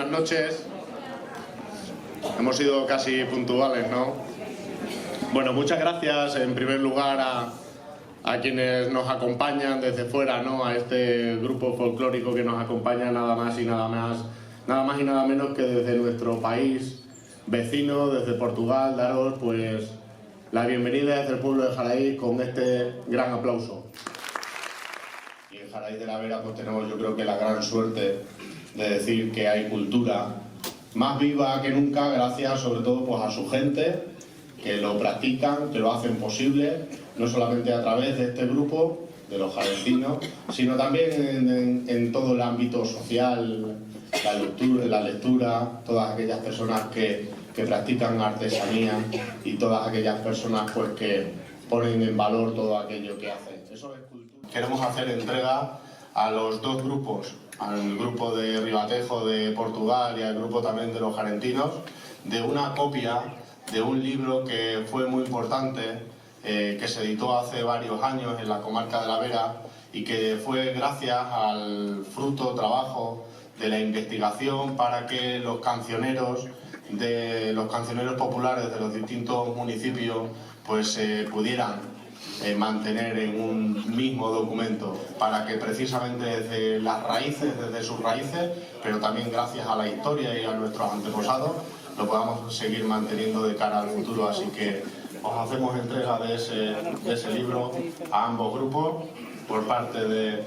buenas noches. Hemos sido casi puntuales, ¿no? Bueno, muchas gracias en primer lugar a quienes nos acompañan desde fuera, ¿no? A este grupo folclórico que nos acompaña nada más y nada menos que desde nuestro país vecino, desde Portugal. Daros pues la bienvenida desde el pueblo de Jaraíz con este gran aplauso. Y en Jaraíz de la Vera pues tenemos, yo creo, que la gran suerte de decir que hay cultura más viva que nunca, gracias sobre todo pues a su gente que lo practican, que lo hacen posible, no solamente a través de este grupo de los jarecinos, sino también en todo el ámbito social, la lectura, todas aquellas personas que practican artesanía y todas aquellas personas pues que ponen en valor todo aquello que hacen. Eso es cultura. Queremos hacer entrega a los dos grupos, al grupo de Ribatejo de Portugal y al grupo también de los jarentinos, de una copia de un libro que fue muy importante, que se editó hace varios años en la comarca de la Vera y que fue gracias al fruto, trabajo de la investigación para que los cancioneros populares de los distintos municipios pues se pudieran mantener en un mismo documento, para que precisamente desde las raíces, desde sus raíces, pero también gracias a la historia y a nuestros antepasados, lo podamos seguir manteniendo de cara al futuro. Así que os hacemos entrega de ese libro a ambos grupos por parte de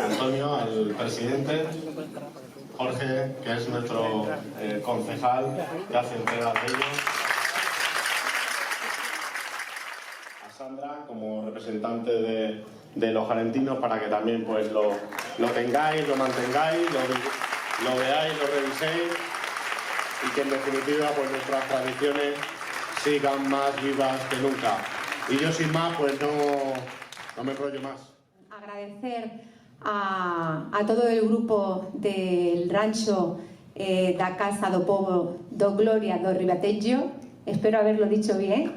Antonio, el presidente, Jorge, que es nuestro concejal, que hace entrega de ellos, a Sandra como representante de los jarentinos, para que también pues lo tengáis, lo mantengáis, lo veáis, lo reviséis y que en definitiva pues nuestras tradiciones sigan más vivas que nunca. Y yo sin más pues no me enrollo más. Agradecer a todo el grupo del rancho da Casa do Povo do Gloria do Ribatejo, espero haberlo dicho bien.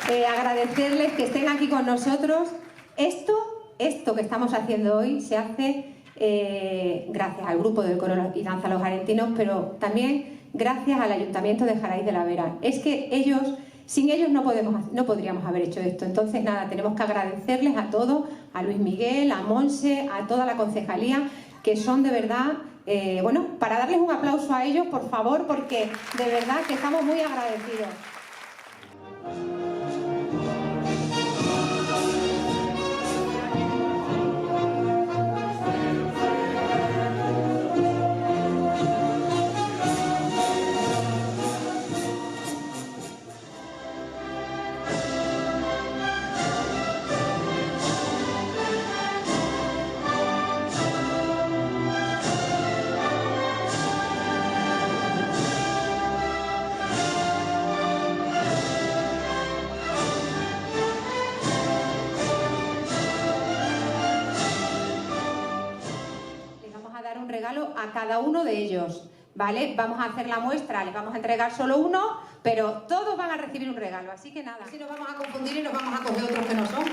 Agradecerles que estén aquí con nosotros. Esto que estamos haciendo hoy se hace gracias al grupo del coro y danza Los Jarentinos, pero también gracias al Ayuntamiento de Jaraíz de la Vera. Es que sin ellos no podríamos haber hecho esto. Entonces nada, tenemos que agradecerles a todos, a Luis Miguel, a Monse, a toda la concejalía, que son de verdad, bueno, para darles un aplauso a ellos, por favor, porque de verdad que estamos muy agradecidos. A cada uno de ellos, ¿vale? Vamos a hacer la muestra, les vamos a entregar solo uno, pero todos van a recibir un regalo, así que nada, así nos vamos a confundir y nos vamos a coger otros que no son.